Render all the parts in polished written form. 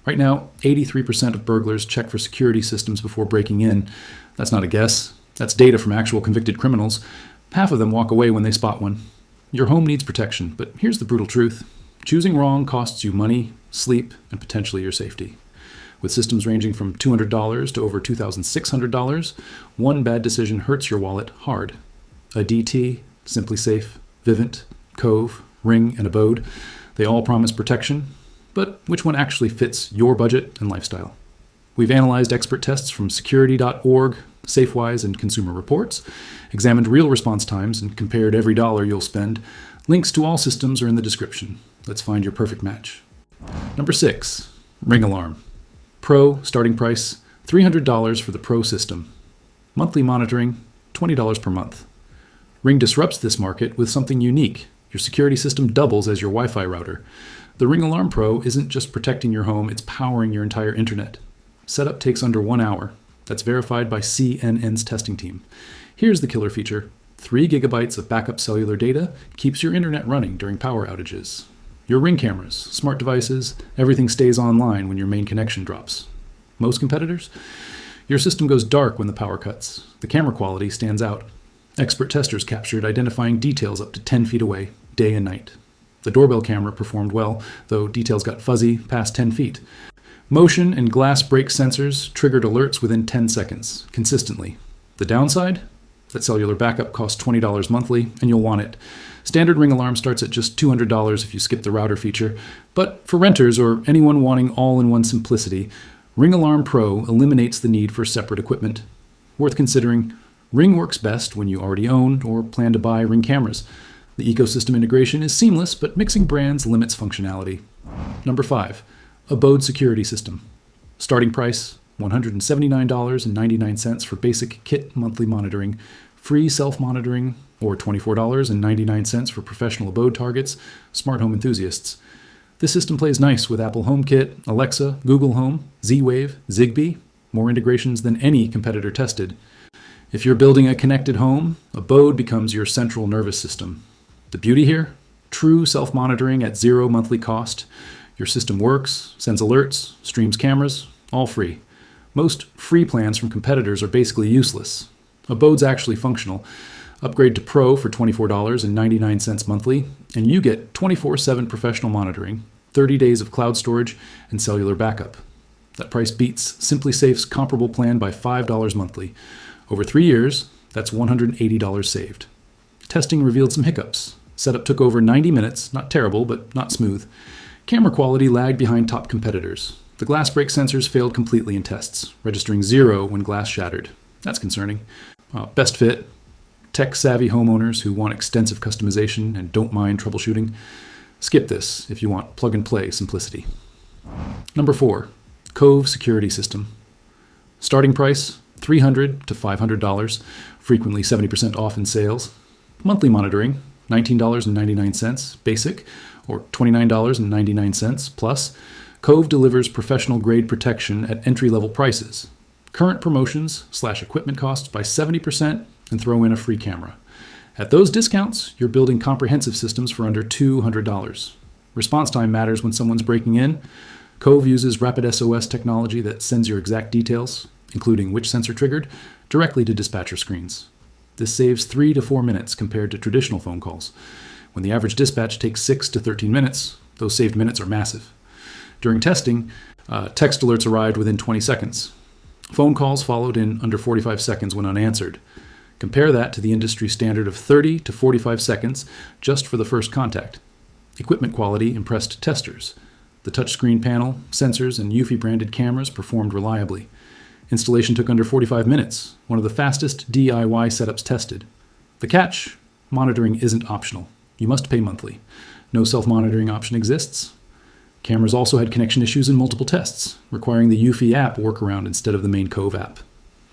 Right now, 83% of burglars check for security systems before breaking in. That's not a guess. That's data from actual convicted criminals. Half of them walk away when they spot one. Your home needs protection, but here's the brutal truth. Choosing wrong costs you money, sleep, and potentially your safety. With systems ranging from $200 to over $2,600, one bad decision hurts your wallet hard. ADT, SimpliSafe, Vivint, Cove, Ring, and Abode, they all promise protection, but which one actually fits your budget and lifestyle? We've analyzed expert tests from security.org, SafeWise, and Consumer Reports, examined real response times, and compared every dollar you'll spend. Links to all systems are in the description. Let's find your perfect match. Number 6, Ring Alarm. Pro, starting price, $300 for the Pro system. Monthly monitoring, $20 per month. Ring disrupts this market with something unique. Your security system doubles as your Wi-Fi router. The Ring Alarm Pro isn't just protecting your home, it's powering your entire internet. Setup takes under 1 hour. That's verified by CNN's testing team. Here's the killer feature. 3 gigabytes of backup cellular data keeps your internet running during power outages. Your Ring cameras, smart devices, everything stays online when your main connection drops. Most competitors? Your system goes dark when the power cuts. The camera quality stands out. Expert testers captured identifying details up to 10 feet away, day and night. The doorbell camera performed well, though details got fuzzy past 10 feet. Motion and glass break sensors triggered alerts within 10 seconds, consistently. The downside? That cellular backup costs $20 monthly, and you'll want it. Standard Ring Alarm starts at just $200 if you skip the router feature, but for renters or anyone wanting all-in-one simplicity, Ring Alarm Pro eliminates the need for separate equipment. Worth considering, Ring works best when you already own or plan to buy Ring cameras. The ecosystem integration is seamless, but mixing brands limits functionality. Number 5, Abode Security System. Starting price, $179.99 for basic kit monthly monitoring, free self-monitoring, or $24.99 for professional Abode targets, smart home enthusiasts. This system plays nice with Apple HomeKit, Alexa, Google Home, Z-Wave, Zigbee, more integrations than any competitor tested. If you're building a connected home, Abode becomes your central nervous system. The beauty here? True self-monitoring at zero monthly cost. Your system works, sends alerts, streams cameras, all free. Most free plans from competitors are basically useless. Abode's actually functional. Upgrade to Pro for $24.99 monthly, and you get 24/7 professional monitoring, 30 days of cloud storage, and cellular backup. That price beats SimpliSafe's comparable plan by $5 monthly. Over 3 years, that's $180 saved. Testing revealed some hiccups. Setup took over 90 minutes, not terrible, but not smooth. Camera quality lagged behind top competitors. The glass break sensors failed completely in tests, registering 0 when glass shattered. That's concerning. Best fit, tech-savvy homeowners who want extensive customization and don't mind troubleshooting. Skip this if you want plug-and-play simplicity. Number 4, Cove Security System. Starting price, $300 to $500, frequently 70% off in sales. Monthly monitoring, $19.99 basic, or $29.99 plus. Cove delivers professional-grade protection at entry-level prices. Current promotions slash equipment costs by 70% and throw in a free camera. At those discounts, you're building comprehensive systems for under $200. Response time matters when someone's breaking in. Cove uses Rapid SOS technology that sends your exact details, including which sensor triggered, directly to dispatcher screens. This saves 3 to 4 minutes compared to traditional phone calls. When the average dispatch takes 6 to 13 minutes, those saved minutes are massive. During testing, text alerts arrived within 20 seconds. Phone calls followed in under 45 seconds when unanswered. Compare that to the industry standard of 30 to 45 seconds just for the first contact. Equipment quality impressed testers. The touchscreen panel, sensors, and Eufy-branded cameras performed reliably. Installation took under 45 minutes, one of the fastest DIY setups tested. The catch? Monitoring isn't optional. You must pay monthly. No self-monitoring option exists. Cameras also had connection issues in multiple tests, requiring the Eufy app workaround instead of the main Cove app.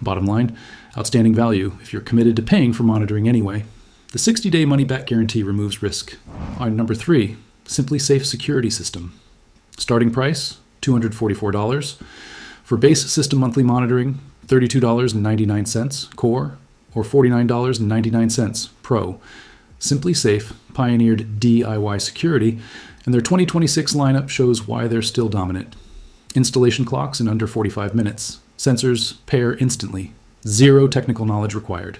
Bottom line, outstanding value if you're committed to paying for monitoring anyway. The 60-day money-back guarantee removes risk. Number 3, SimpliSafe Security System. Starting price, $244. For base system monthly monitoring, $32.99 Core, or $49.99 Pro. SimpliSafe pioneered DIY security, and their 2026 lineup shows why they're still dominant. Installation clocks in under 45 minutes. Sensors pair instantly. Zero technical knowledge required.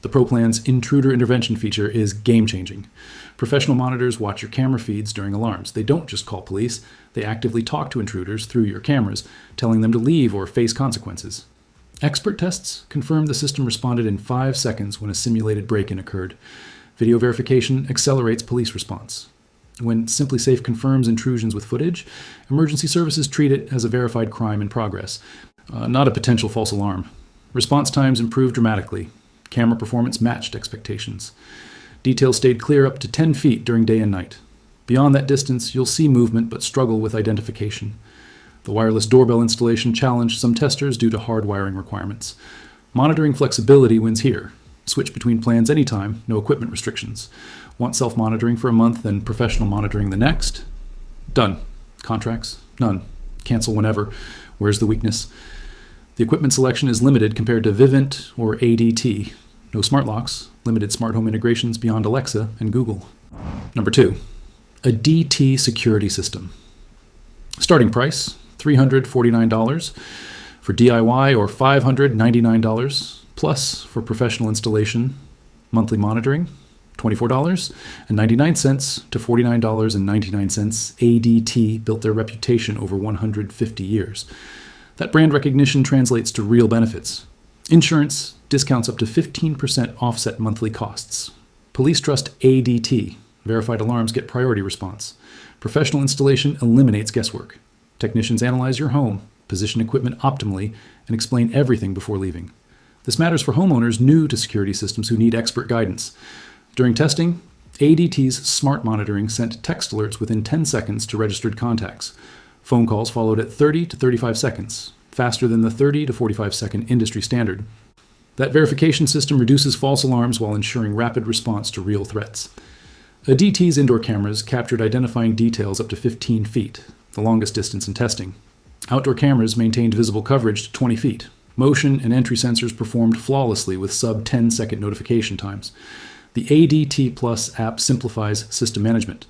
The Pro Plan's intruder intervention feature is game-changing. Professional monitors watch your camera feeds during alarms. They don't just call police, they actively talk to intruders through your cameras, telling them to leave or face consequences. Expert tests confirmed the system responded in 5 seconds when a simulated break-in occurred. Video verification accelerates police response. When SimpliSafe confirms intrusions with footage, emergency services treat it as a verified crime in progress, not a potential false alarm. Response times improved dramatically. Camera performance matched expectations. Details stayed clear up to 10 feet during day and night. Beyond that distance, you'll see movement but struggle with identification. The wireless doorbell installation challenged some testers due to hard wiring requirements. Monitoring flexibility wins here. Switch between plans anytime, no equipment restrictions. Want self-monitoring for a month and professional monitoring the next? Done. Contracts? None. Cancel whenever. Where's the weakness? The equipment selection is limited compared to Vivint or ADT. No smart locks, limited smart home integrations beyond Alexa and Google. Number 2, Abode Security System. Starting price, $349 for DIY or $599 plus for professional installation. Monthly monitoring, $24.99 to $49.99. ADT built their reputation over 150 years. That brand recognition translates to real benefits. Insurance, discounts up to 15% offset monthly costs. Police trust ADT. Verified alarms get priority response. Professional installation eliminates guesswork. Technicians analyze your home, position equipment optimally, and explain everything before leaving. This matters for homeowners new to security systems who need expert guidance. During testing, ADT's smart monitoring sent text alerts within 10 seconds to registered contacts. Phone calls followed at 30 to 35 seconds, faster than the 30 to 45 second industry standard. That verification system reduces false alarms while ensuring rapid response to real threats. ADT's indoor cameras captured identifying details up to 15 feet, the longest distance in testing. Outdoor cameras maintained visible coverage to 20 feet. Motion and entry sensors performed flawlessly with sub-10 second notification times. The ADT Plus app simplifies system management.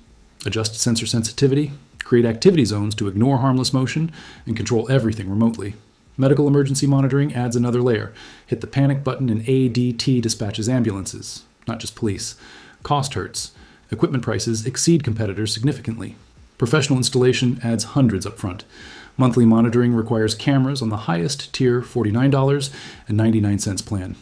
Adjust sensor sensitivity, create activity zones to ignore harmless motion, and control everything remotely. Medical emergency monitoring adds another layer. Hit the panic button and ADT dispatches ambulances, not just police. Cost hurts. Equipment prices exceed competitors significantly. Professional installation adds hundreds up front. Monthly monitoring requires cameras on the highest tier $49.99 plan.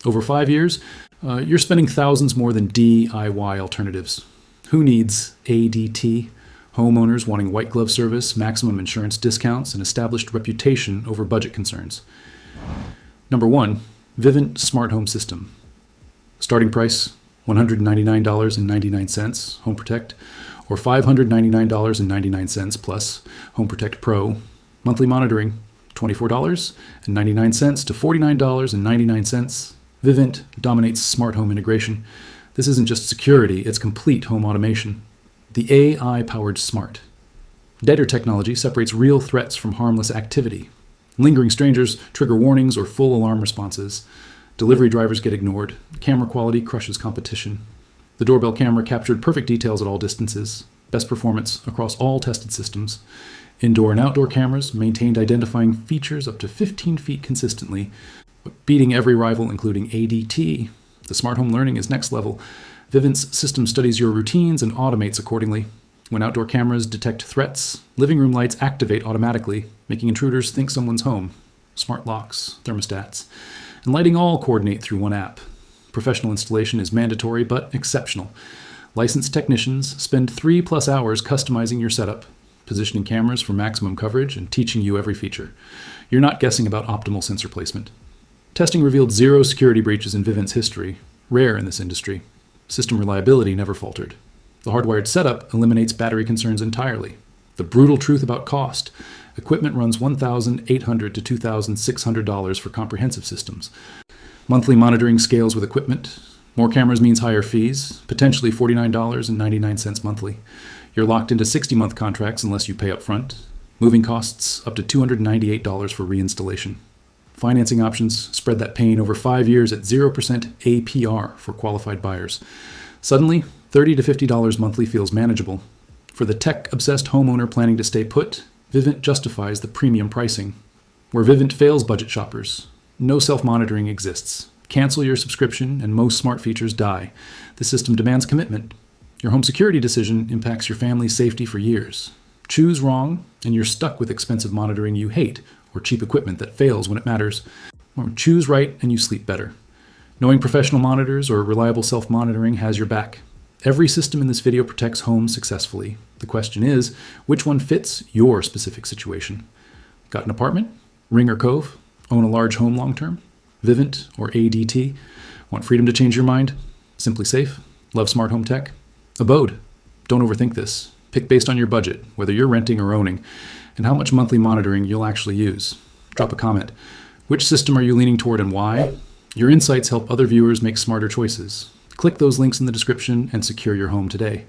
Over 5 years, you're spending thousands more than DIY alternatives. Who needs ADT? Homeowners wanting white glove service, maximum insurance discounts, and established reputation over budget concerns. Number 1, Vivint Smart Home System. Starting price, $199.99 Home Protect, or $599.99 plus Home Protect Pro. Monthly monitoring, $24.99 to $49.99. Vivint dominates smart home integration. This isn't just security, it's complete home automation. The AI-powered smart. Deader technology separates real threats from harmless activity. Lingering strangers trigger warnings or full alarm responses. Delivery drivers get ignored. Camera quality crushes competition. The doorbell camera captured perfect details at all distances. Best performance across all tested systems. Indoor and outdoor cameras maintained identifying features up to 15 feet consistently, beating every rival, including ADT. The smart home learning is next level. Vivint's system studies your routines and automates accordingly. When outdoor cameras detect threats, living room lights activate automatically, making intruders think someone's home. Smart locks, thermostats, and lighting all coordinate through one app. Professional installation is mandatory but exceptional. Licensed technicians spend 3+ hours customizing your setup, positioning cameras for maximum coverage, and teaching you every feature. You're not guessing about optimal sensor placement. Testing revealed 0 security breaches in Vivint's history, rare in this industry. System reliability never faltered. The hardwired setup eliminates battery concerns entirely. The brutal truth about cost: equipment runs $1,800 to $2,600 for comprehensive systems. Monthly monitoring scales with equipment. More cameras means higher fees, potentially $49.99 monthly. You're locked into 60-month contracts unless you pay up front. Moving costs up to $298 for reinstallation. Financing options spread that pain over 5 years at 0% APR for qualified buyers. Suddenly, $30 to $50 monthly feels manageable. For the tech-obsessed homeowner planning to stay put, Vivint justifies the premium pricing. Where Vivint fails budget shoppers, no self-monitoring exists. Cancel your subscription and most smart features die. The system demands commitment. Your home security decision impacts your family's safety for years. Choose wrong, and you're stuck with expensive monitoring you hate or cheap equipment that fails when it matters. Or choose right and you sleep better. Knowing professional monitors or reliable self-monitoring has your back. Every system in this video protects homes successfully. The question is, which one fits your specific situation? Got an apartment? Ring or Cove? Own a large home long-term? Vivint or ADT? Want freedom to change your mind? SimpliSafe? Love smart home tech? Abode. Don't overthink this. Pick based on your budget, whether you're renting or owning, and how much monthly monitoring you'll actually use. Drop a comment. Which system are you leaning toward and why? Your insights help other viewers make smarter choices. Click those links in the description and secure your home today.